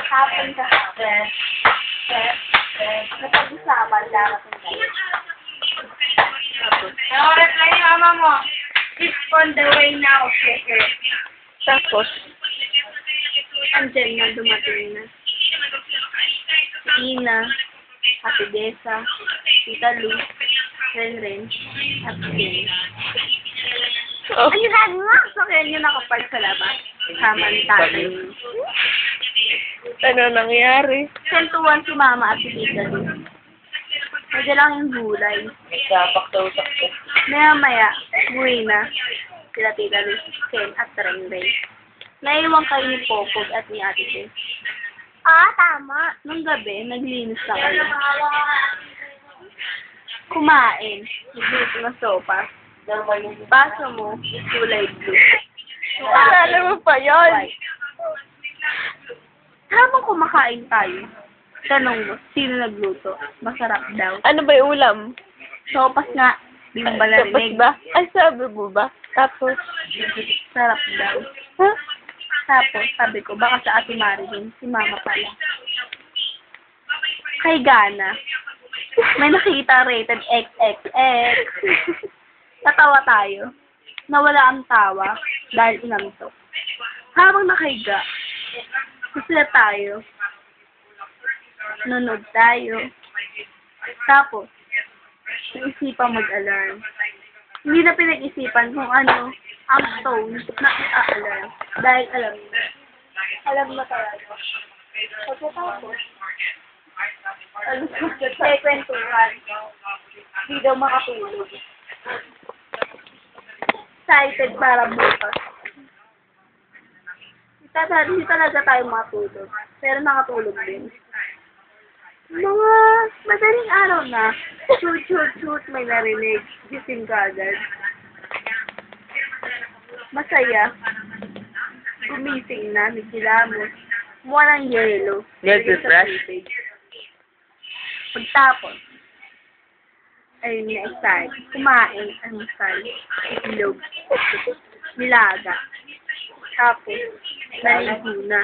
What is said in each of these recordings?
Hapon sa stress. Napag-usapan, darating kayo. Nakulat lang yung ama mo. It's on the way now, Sheker. Tapos, andyan na, dumating na. Si Ina, Ate Desa, Tita Lu, Renren, at Jen. Oh. Ano sabi mo? So, kaya nyo nakapal sa labas. Kasama ni tatay mo. Ano nangyari? Sentuhan si Mama at si Tita Lu. Medyo lang yung gulay. Nagkapak-taw-takto. Maya-maya, buhay na sila Tita Lu, Ken at Renren. Naiwan kayo ni Popog at ni Ate Tess. Tama. Nung gabi, naglinis na kayo. Kumain. Nagluto na sopa. Baso mo, kulay blue. Alala mo pa yun? White. Habang kumakain tayo, tanong mo, sino nagluto? Masarap daw. Ano ba yung ulam? Sopas nga. Di mo ba Tapos narinig? ba? Ay, sabi mo ba? Tapos? Sarap daw. Huh? Tapos, sabi ko, baka sa Ate Marilyn, si Mama pala. Kay Gana, may nakita rated XXX. Natawa tayo. Nawala ang tawa dahil inantok. Habang nakahiga, sila tayo. Nunod tayo. Tapos, naisipan mag-alarm. Hindi na pinag-isipan kung ano ang tone na i-alarm. Dahil alam na. Alam na talaga. Pagkatapos, may kwentuhan. Hindi daw makatulog. Excited para bukas. Hindi talaga tayo matulog. Pero nakatulog din. Mga madaling araw na, shoot, shoot, shoot, may narinig. Gising ka agad. Masaya. Gumising na, nagkilamos. Mukha ng yelo. Get refresh? Pagtapos, ayun na excited. Kumain, almusal, itlog, nilaga. Tapos, naligo na.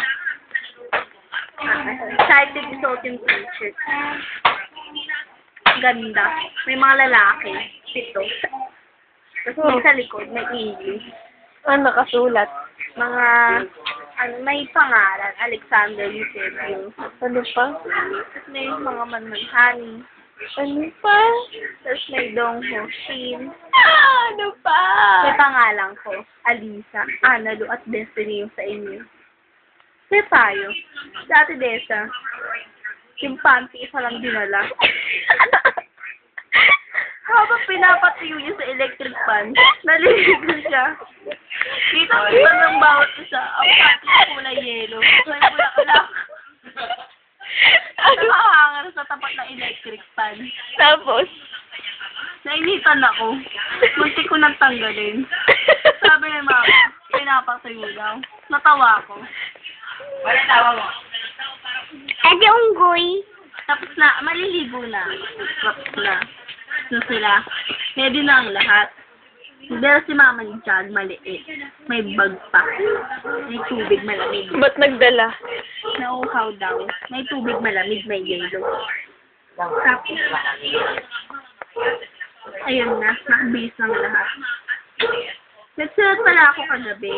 Excited isuot yung t-shirt. Ganda. May mga lalaki. 7. Tapos may sa likod, may English. Ano nakasulat? Mga, may pangalan. Alexander Eusebio. Ano pa? Tapos may mga manmanhani. Ano pa? Tapos may Dong Ho Shin. Ano pa? May pangalan ko. Alisa, Analu at Destiny yung sa inyo. Kaya tayo. Sa Ate Desa, yung panty isa lang dinala. Habang pinapatuyo niya sa electric fan, naliligo siya. Kita-kita ng bawat isa. Ang panty na kulay yelo. May bulaklak. Nakahangar sa tapat ng electric fan. Tapos? Nainitan ako. Munti ko nang tanggalin. Sabi ni Mama, pinapatuyo daw. Natawa ako. Wala tawa mo. Edi unggoy. Tapos na, maliligo na. Tapos na. So sila, ready na ang lahat. Pero si Mama ni Chad, maliit. May bag pa. May tubig malamig. Ba't nagdala? Nauhaw daw. May tubig malamig, may yelo. Tapos, ayun na, nakabihis ng lahat. Nagsulat pala ako kagabi.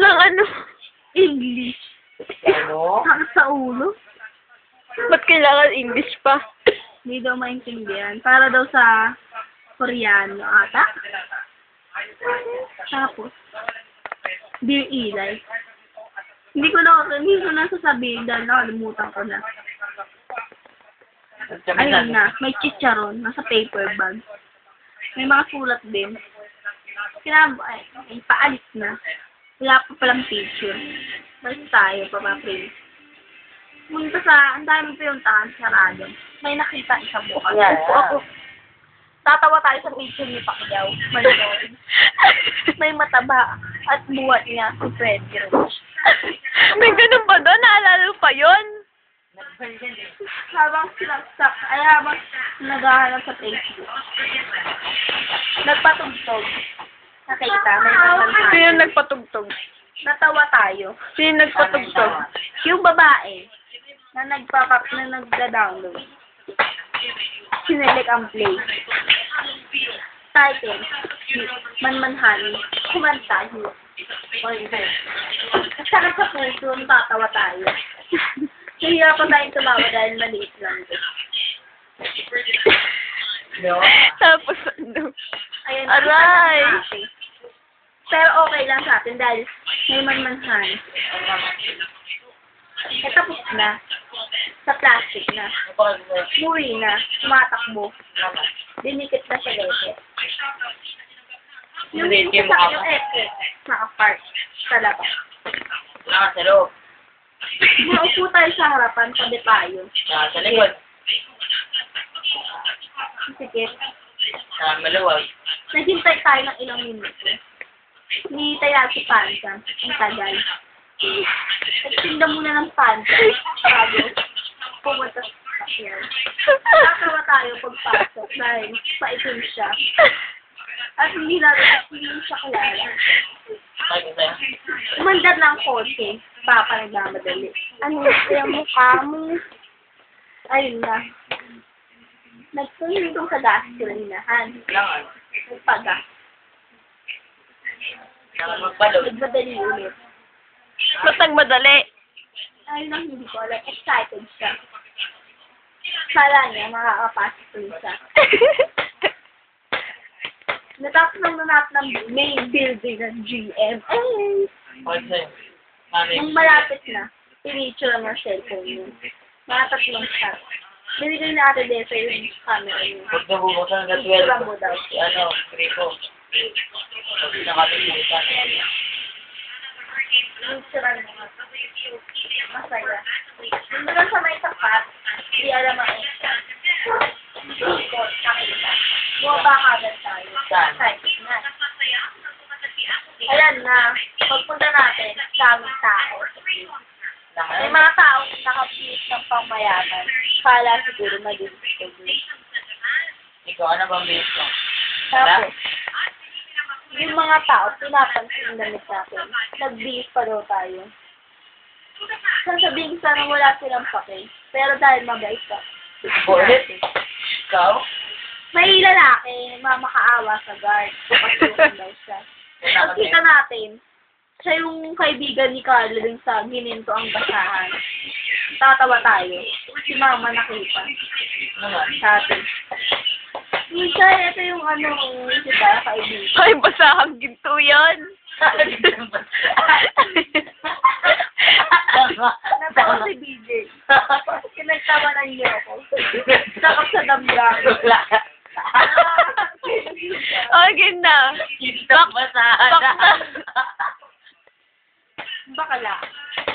Nang ano? English. Ano? Sakit sa ulo. Ba't kailangan English pa? Hindi daw maintindihan. Para daw sa Koreano ata. Tapos, Dear Eli. Hindi ko na sasabihin dahil nakalimutan ko na. Ayun na, may chicharon, nasa paper bag. May mga sulat din. Paalis na. Wala pa palang picture. Balik tayo, papaprint. Munta sa, ang dami pinuntahan sa radyo. May nakita isang bukas. Ako. Tatawa tayo sa picture ni Pacquiao. Manood. May mataba at buhat niya si Freddie Rich. May ganun ba doon? Naalala mo pa yun? Habang habang naghahanap sa Facebook. Nagpatugtog. Nakita, may naman. Sino nagpatugtog? Natawa tayo. Sino nagpatugtog? Yung babae na nagda-download. Sinelect ang play. Title, Manmanhani, kumanta, sakit sa puso, natatawa tayo. Nahihirapan tayong tumawa dahil maliit lang ito. Tapos ano? Ayan, Aray! pero okay lang sa atin dahil may manmanhani. Eh, tapos na. Sa plastic na. Muli na. Tumatakbo. Dinikit na sa lete. Yung isa sa akin, yung eke, naka-park sa labas. Sa loob. Maupo tayo sa harapan, sabi tayo. Sa likod. Sige. Maluwag. Naghintay tayo ng ilang minuto. Hinihintay natin si Pansa. Ang tagal. Nagtinda muna ng Pansa. Bago pumunta sa cashier. Nakawa tayo pagpasok dahil paitim siya. At hindi siya kilala. Umandar ng kotse. Papa nagmamadali. Ano yung mukha mo? Ayun na. Nagtulong sa gasolinahan. Nagpagas. Nagmadali ulit. Matang madali. Ayun ang hindi ko alam. Excited siya. Kala niya makakapasok rin siya. Natapos ng main building ng GM. Nung malapit na, pinicture ang cellphone niya. Matatlong shot. Binigay na ate Desa yung camera niya. Pag nabubuksan ng Picture mo daw. gripo. Pag nakapilitan. Picture mo. Masaya. Nung lang sa may sapat, hindi alam ang isa. Nakita. Bumaba agad tayo. Saan? Excited na. Ayan na. Pagpunta natin, daming tao. May mga tao nakapis ng pangmayaman. Kala siguro mag-discover. Ikaw, ano bang base mo? Tapos, yung mga tao, pinapansin yung damit natin. Nag-beef pa daw tayo. Sasabihin sana wala silang pake. Pero dahil mabait ka. Ulit? Ikaw? May lalaki, mamakaawa sa guard. Pagpasukan daw siya. Pagkita natin, siya yung kaibigan ni Carlo dun sa gininto ang basahan. Tatawa tayo. Si mama nakita. Naman. Sa atin. Misa, ito yung si Tara kaibigan. Ay, basahang ginto yan. Natawa si BJ. Kinagtawanan niyo ako. Sakap sa damdam. Okay na. Basahada. Bakala.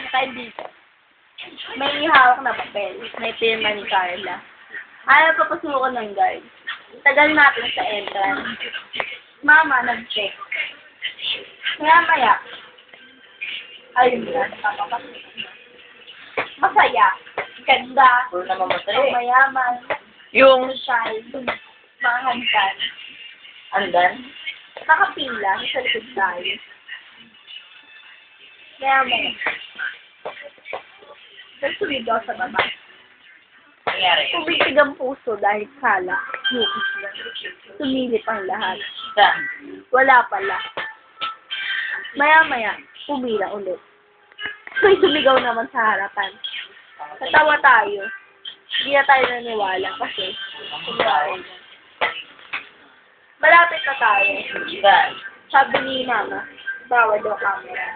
Kaibigan. May hawak na papel. May pirma ni Carla. Ayaw papasukan ng guard. Tagal natin sa entrance. Mama, nag-check. Maya-maya. Ayun na, nakapapasok. Masaya. Ganda. Puro na mamatay. Ang mayaman. Yung, Social. Mga hantan. Andan? Nakapila. Sa likod tayo. Maya-maya. Nagsuligaw sa baba. Nangyari. Umitig ang puso dahil kala. Lukis lang. Sumilip ang lahat. Saan? Wala pala. Maya-maya, pumila ulit. May sumigaw naman sa harapan. Natawa tayo. Hindi na tayo naniwala kasi sumigaw na. Malapit na tayo. Saan? Sabi ni Mama, bawal daw camera.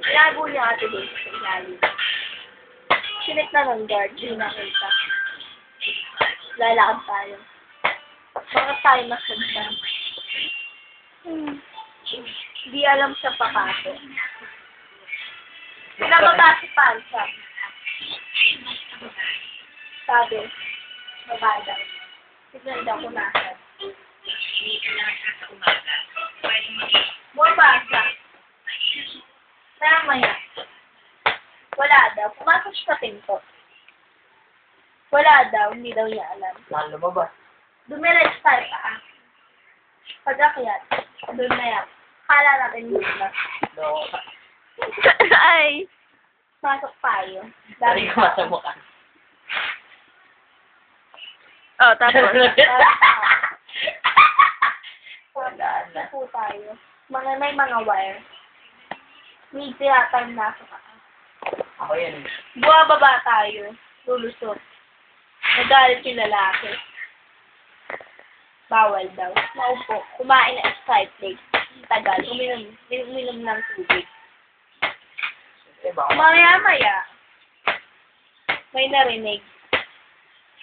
Lago niya ate doon sa ilalim. Sinik na ng guard, di nakita. Lalakad tayo. Bakit tayo nasunda? Di alam sa pakato. Pinababa si Pansa. Sabi, babada. Signal daw kunasan. Bumabasa. Maya-maya. Wala daw. Pumasok siya sa pinto. Wala daw. Hindi daw niya alam. Saan lumabas? Dumiretso tayo pa. Pag-akyat, doon na yan. Kala natin yun na. Loko. Pasok tayo. Sorry ko sa mukha. Oh, tapos. Wala na. Po tayo. May mga wire. May tiyatang nasa ka. Ako yun. Buwababa tayo. Lulusot. Nagalit yung lalaki. Bawal daw. Maupo. Kumain na excited. Tagal. Uminom ng tubig. Diba? Maya-maya, may narinig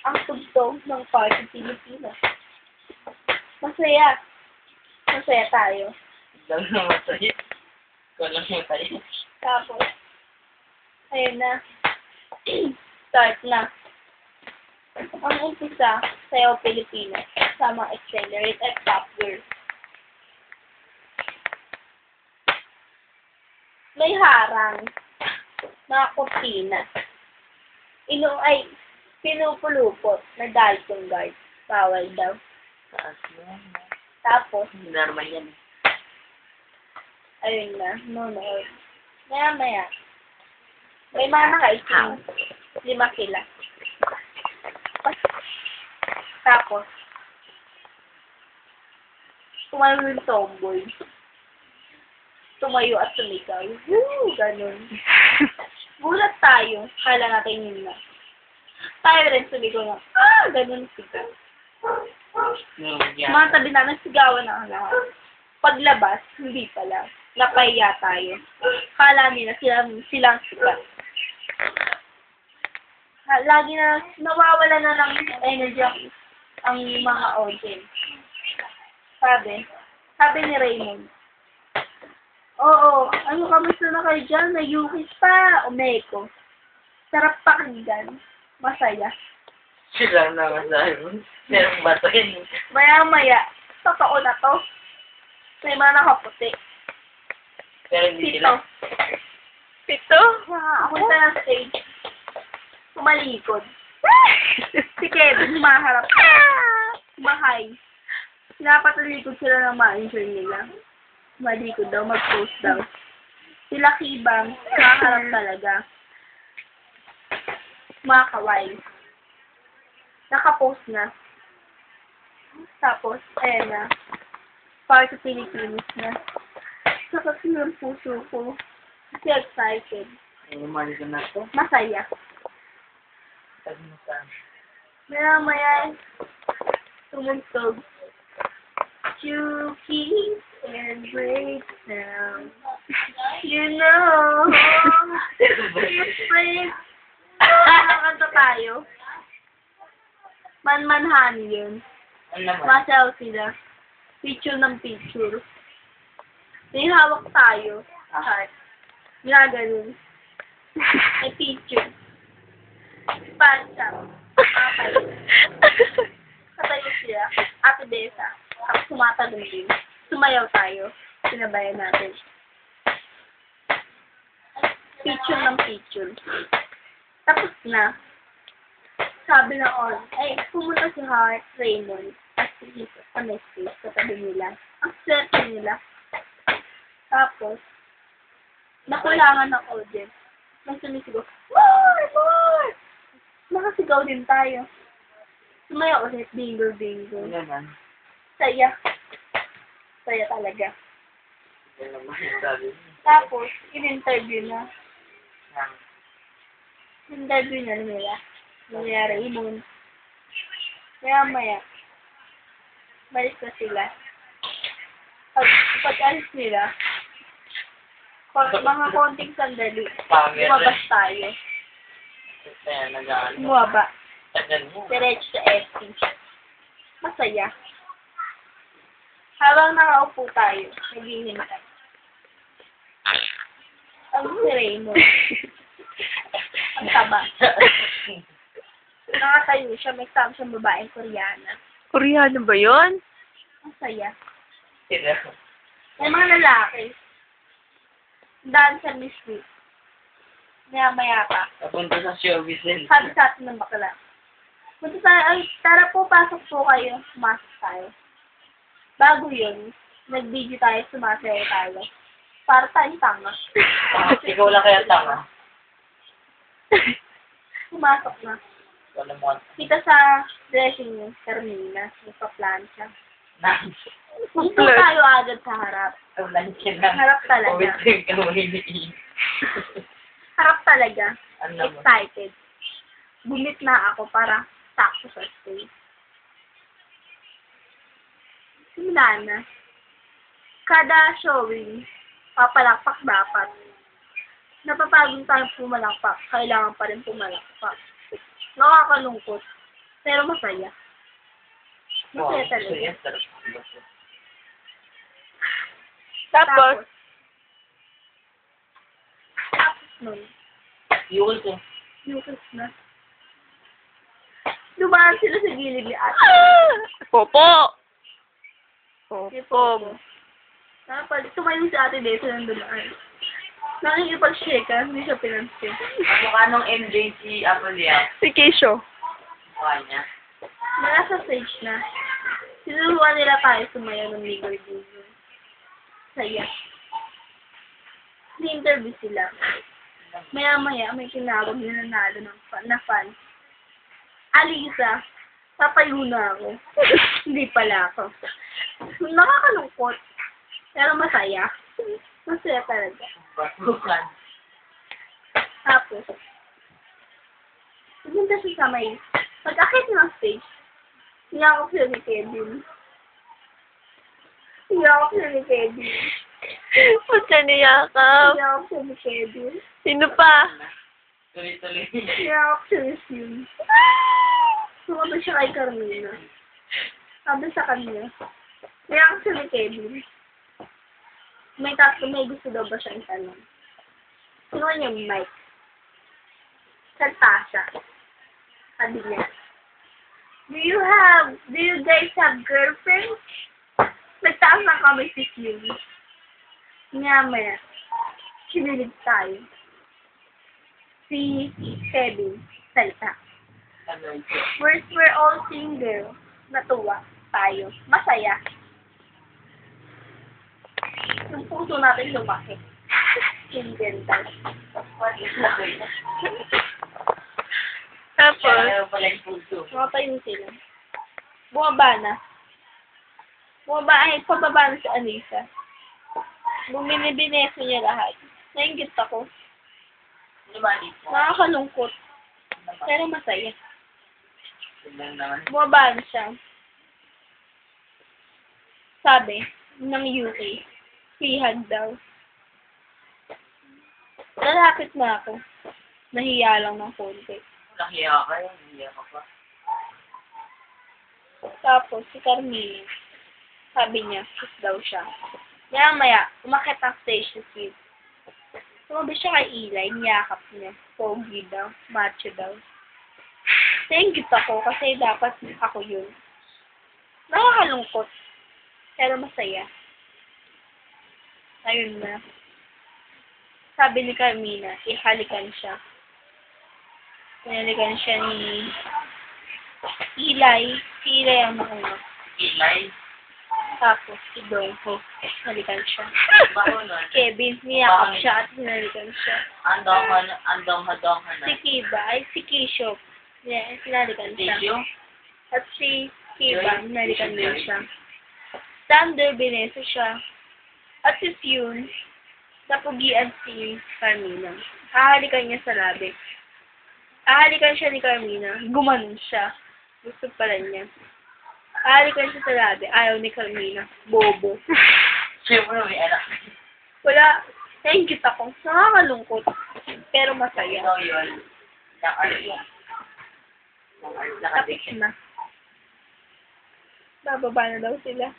ang tugtog ng Party Pilipino. Masaya. Masaya tayo. Lang naman sa'yo. Ikaw lang yung sa'yo. Tapos, ayun na. Start na. Ang umpisa, sayaw Pilipino. Sama accelerate at top gear. May harang na kurtina. Pinupulupot na Dalton guard. Bawal daw. Taas mo. Tapos, Normal yan. ayun na, nunod. Maya-maya, may mga nakaiting. 5 sila. Tapos, tumayo yung tomboy. Tumayo at sumigaw. Woo! Ganun. Gulat tayo. Kala natin yun na. Tayo rin sumigaw na, ganun sigaw. Mga tabi namin sigawan na ang lahat. Paglabas, hindi pala. Napahiya tayo. Kala nila silang sikat. Lagi na nawawala na ng energy ang mga audience. Sabi ni Raymond, oo, ano kamusta na kayo dyan? May yukis pa, umeko. Sarap pakinggan. Masaya. Sila naman sa'yo. Merong bato yun. Maya-maya, totoo na to. May mga nakaputi. Pero hindi 7. sila. 7? Punta ng stage. Tumalikod. Si Kevin, humaharap. Mahay. Napatalikod sila ng manager nila. Malikod daw, mag-post daw. Sila Kibang, humaharap talaga. Mga kaway. Nakapost na. Tapos, ayan na. Para sa Pilipinas na. Sakasing ang puso ko. Kasi excited. Umali ka na to. Masaya. Sabi mo saan? Maya-maya, tumugtog. Chuki and break down. You know, it's brave. Nakakanta tayo. Man-manhan yun. Ano naman? Masayaw sila. Picture ng picture. May hawak tayo. Heart. Ginaganon. May picture. Pansa. Katayo. Katayo sila. Ate Besa. Tapos sumatalong din. Sumayaw tayo. Sinabayan natin. Picture ng picture. Tapos na. Sabi na pumunta si Heart, Raymond, at si Honesty, katabi nila. Ang swerte nila. Tapos, nakulangan ng audience. May sumisigaw, "More! More!" Nakasigaw din tayo. Sumaya ulit, bingo, bingo. Ano naman? Saya. Saya talaga. Ano naman yung sabi mo? Tapos, in-interview na. Nang In-interview na nila. Nangyari, Raymond. Maya-maya, malis na sila. Pag-alis nila, mga konting sandali, pangit lumabas tayo. Kaya nag-ano. Bumaba. Tagal mo. Diretso sa ST. Masaya. Habang nakaupo tayo, naghihintay. Ang si Raymond. Ang taba. Nakatayo siya, may kasama siyang babaeng Koreana. Koreano ba yun? Ang saya. Sila. May mga lalaki. Daan sa Miss Week. Maya-maya pa. Napunta sa showbiz din. Sabi sa atin ng bakla. Punta tayo, tara po, pasok po kayo. Sumasok tayo. Bago yun, nag-video tayo, sumasayaw tayo. Para tayong tanga. Ikaw lang kaya tanga. Pumasok na. Wala mo. Kita sa dressing room, Carmina, nagpa-plancha. Nice. Punto tayo agad sa harap. Wala siya na. Harap talaga. Umitin ka mo hindi. Harap talaga. Ano mo? Excited. Bumit na ako para sakto sa stage. Simula na. Kada showing, papalakpak dapat. Napapagod tayong pumalakpak, kailangan pa rin pumalakpak. Nakakalungkot, pero masaya. Masaya talaga. Yes, sarap. Tapos, Tapos nun, Yun ko. yukos na. Dumaan sila sa gilid ni ate. Popo! Si Popo. Popo. Tumayo si ate Desa ng dumaan. Nakikipag-shake ka, hindi siya pinansin. Mukha nung MJ si Apolia. Si Keisho. Mukha niya. Nasa stage na. Sinuruan nila tayo sumayaw ng ligoy-ligoy. Saya. Ni-interview sila. Maya-maya, may tinawag na nanalo na fan. Alisa, papayo na ako. Hindi pala ako. Nakakalungkot. Pero masaya. Masaya talaga. Batukan. Tapos, pumunta siya sa may, pag-akit ng stage, niyakap siya ni Kevin. Niyakap siya ni Kevin. Ba't siya niyakap? Niyakap siya ni Kevin. Sino pa? Tuloy-tuloy. Niyakap siya ni Sim. Sumabay siya kay Carmina. Sabi sa kanya, niyakap siya ni Kevin. May gusto daw ba siyang tanong? Sino niya yung mic? Salta siya. Sabi niya, do you guys have girlfriends? Nagtaas na kami si Sim. Maya-maya, kinilig tayo. Si Kevin, salta. Ano ito? We're all single. Natuwa tayo. Masaya. Yung puso natin lumaki. Single tayo. What is that? Tapos, Ayaw pala yung puso. Makapayo sila. Bumaba na. Pababa na si Anissa. Buminibineso niya lahat. Nainggit ako. Lumalik mo. Nakakalungkot. Pero masaya. Tignan naman. Bumaba na siya. Sabi ng UK, free hug daw. Lalapit na ako. Nahiya lang ng konti. Nahiya ka yun. Nahiya ka pa. Tapos, si Carmina, sabi niya, kiss daw siya. Maya-maya, umakit ang stage si Sid. Tumabi siya kay Eli, niyakap niya. Pogi daw, macho daw. Nainggit ako kasi dapat ako yun. Nakakalungkot. Pero masaya. Ayun na. Sabi ni Carmina, ihalikan siya. Ihalikan siya ni Eli. Si Eli ang nauna. Ilay. Tapos, si Dongho, halikan siya. Baho nun. Kevin, niyakap siya at hinalikan siya. Andong hadong Si Kiba, ay si Kisho, hinalikan siya. Tissue? At si Kiba, hinalikan din siya. Thunder, bineso siya. At si Fune, napugian si Carmina. Hahalikan niya sa labi. Hahalikan siya ni Carmina, gumanon siya. Gusto pala niya. Hahalikan siya sa labi, ayaw ni Carmina. Bobo. Siyempre may anak. Wala, nainggit ako. Nakakalungkot. Pero masaya. Ikaw yun. Ng art yan. Ng art Tapos nakadikit. na. Bababa na daw sila.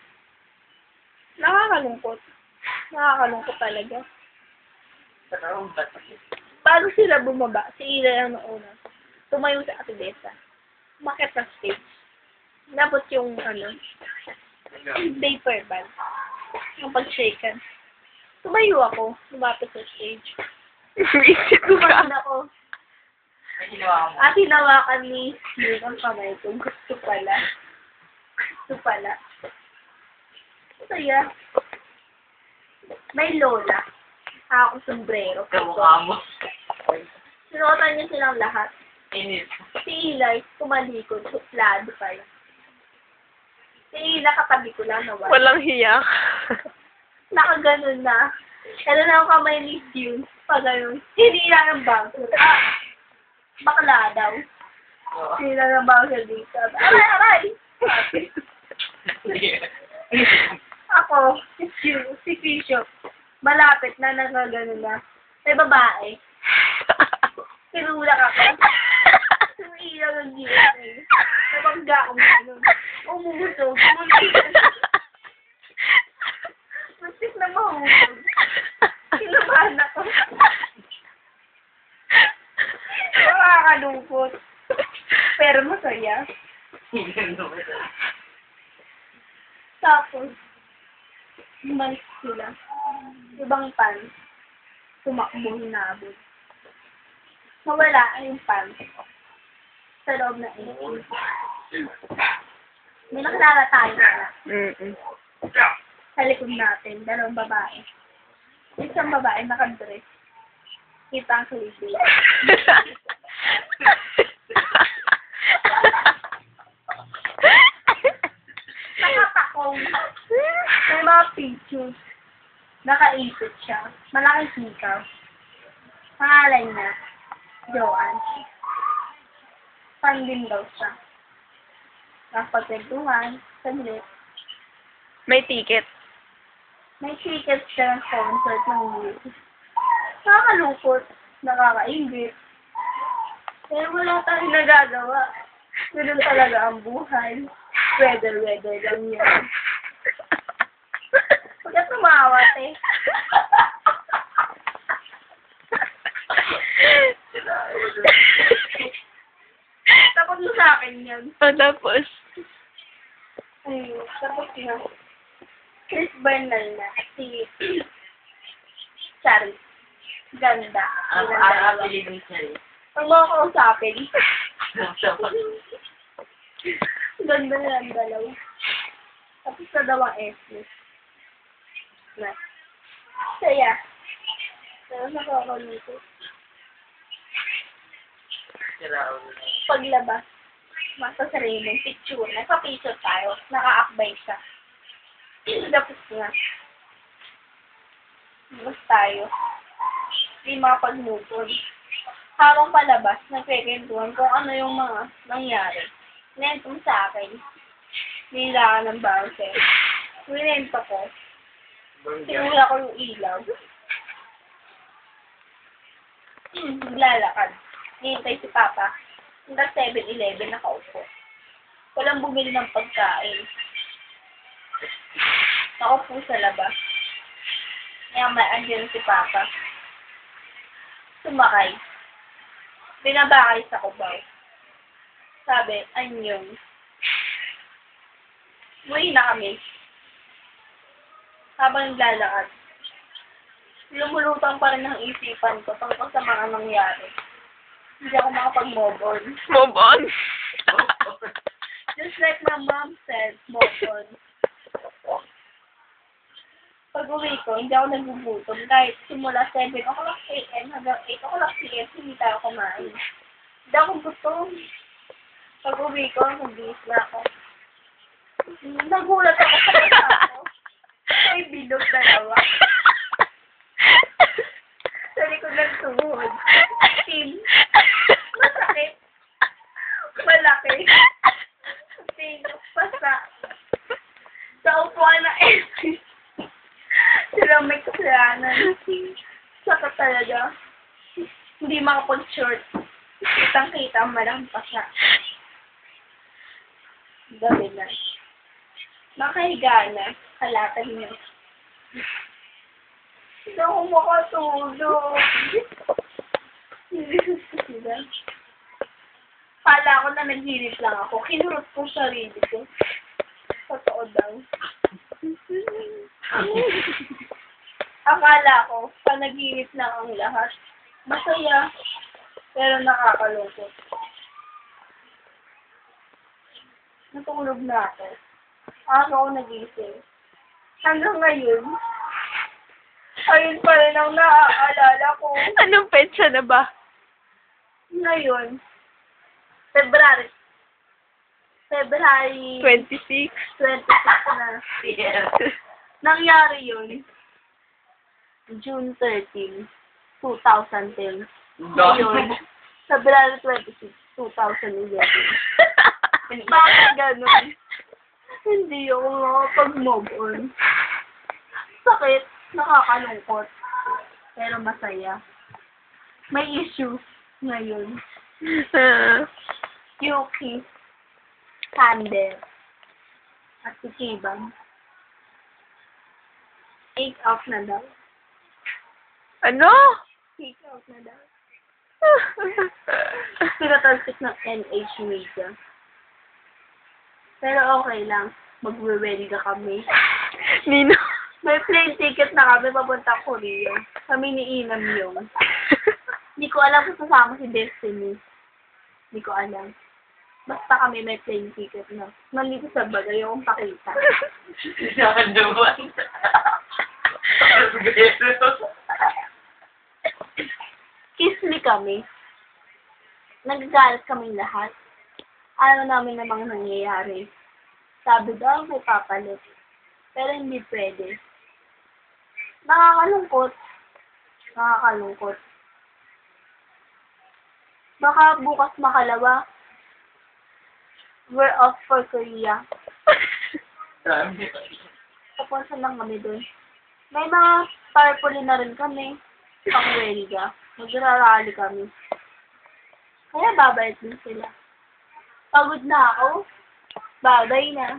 Nakakalungkot. Nakakalungkot talaga. Parang bato. Bago sila bumaba, si Ila lang nauna. Tumayo sa Ate Desa. Umakit na stage. Napot yung, vapor band. Yung pag-shaken. Tumayo ako. Lumapit sa stage. isip ka. Tumayo ako. May ginawa mo. At hinawakan ni Yun ang kamay ko. Gusto pala. Gusto pala. Saya. May lola. Ako sombrero. Kamukha mo. Sinuotan niya silang lahat. Init. Si Eli, tumalikod, suplado pa yun. Si Eli, katabi ko lang nawala. Walang hiyak. Nakaganon na. Kaya na ang kamay ni June. Pag ganun. Hinila ng bangko. Bakla daw. Oo. Hinila ng bangko dito. Aray, aray! Ako, si June, si Bishop. Malapit na, nakaganon na. May babae. Pinulak ako. Sumiilaw ng DNA. Napagga akong ganun. Umusog. Muntik na mahusog. Kinubahan ako. Nakakalungkot. Pero masaya. Tapos, umalis sila. Ibang pan. Tumakbo, hinabot. Mawala yung pan. Sa loob ng AC. May nakilala tayo na. Sa likod natin, dalawang babae. Isang babae nakadress. Kita ang kiliti. Nakatakong. May mga pictures. Nakaipit siya. Malaking sikaw. Pangalan niya, Joanne. Fan din daw siya. Nakapagkwentuhan, saglit. May ticket. May ticket siya ng concert ng music. Nakakalungkot, nakakaingit. Pero wala tayong nagagawa. Ganun talaga ang buhay. Weather lang yun. Pagka tumawat eh. Tapos mo sa akin yun. Tapos, Ay, tapos na. Chris Bernal na. Si Charis. Ganda. Ang piling siya eh. Pag mga kausapin. Ganda na ang dalawa. Tapos na daw ang S. Na. Saya. Pero nakakalito. Paglabas, masa sariling picture. Nagpa-picture tayo. Naka-akbay siya. Tapos nga. Mas tayo. Hindi makapag-move on. Habang palabas, nagkikwentuhan kung ano yung mga nangyari. Nento mo sa akin. Nila ka ng bawse. Winento ko. Sinula ko yung ilaw. Naglalakad. Hihintay si Papa. Hanggang 7-Eleven nakaupo. Walang bumili ng pagkain. Nakaupo sa labas. Kaya may andyan si Papa. Sumakay. Binabakay sa kubaw. Sabi, anyong. Muwi na kami. Habang naglalakad. Lumulutang pa rin ang isipan ko tungkol sa mga nangyari. Hindi ako makapag-move on. move on. Just like my mom said, move on. Pag-uwi ko, hindi ako nagugutom. Kahit simula 7 o'clock a.m. hanggang 8 o'clock p.m. hindi tayo kumain. Hindi ako gutom. Pag-uwi ko, nag-bis na ako. Nagulat ako sa kasa ko. May bilog dalawa. Sa likod ng tuhod. Tim. Masakit. Malaki. Tinok pasa. Sa upuan na Elvis. Sila may kasalanan. Saka talaga. Hindi makapag-short. Kitang-kita ang malampas na. Gabi na. Nakahiga na. Kalatan niya. Hindi ako makatulog. Hindi sila. Pala ko na naghirit lang ako. Kinurot ko sarili ko. Totoo daw. Akala ko, panaginip lang ang lahat. Masaya, pero nakakalungkot. Natulog na ako. Ako nagising. Hanggang ngayon, ayun pa rin ang naaalala ko. Anong petsa na ba? Ngayon, February 26. 26 na. Nangyari yun, June 13, 2010. Ngayon, February 26, 2011. Bakit ganun? Hindi ako makapag-move on. Sakit, nakakalungkot, pero masaya. May issue ngayon. Yuki, Sander, at si Kibang. Take out na daw. Ano? Take out na daw. Pinatalsik ng NH Media. Pero okay lang. Magwe-welga kami. Nino. May plane ticket na kami papunta Korea. Kami ni Inam yung. Hindi ko alam kung sasama si Destiny. Hindi ko alam. Basta kami may plane ticket na. Nandito sa bagay yung pakita. Nakaduman. Kiss me kami. Nagagalit kaming lahat. Ayaw namin namang nangyayari. Sabi daw may papalit. Pero hindi pwede. Nakakalungkot. Nakakalungkot. Baka bukas makalawa. We're off for Korea. Papunta lang kami dun. May mga tarpaulin na rin kami. Pang-welga. Magrarally kami. Kaya babait din sila. Pagod na ako. Babay na.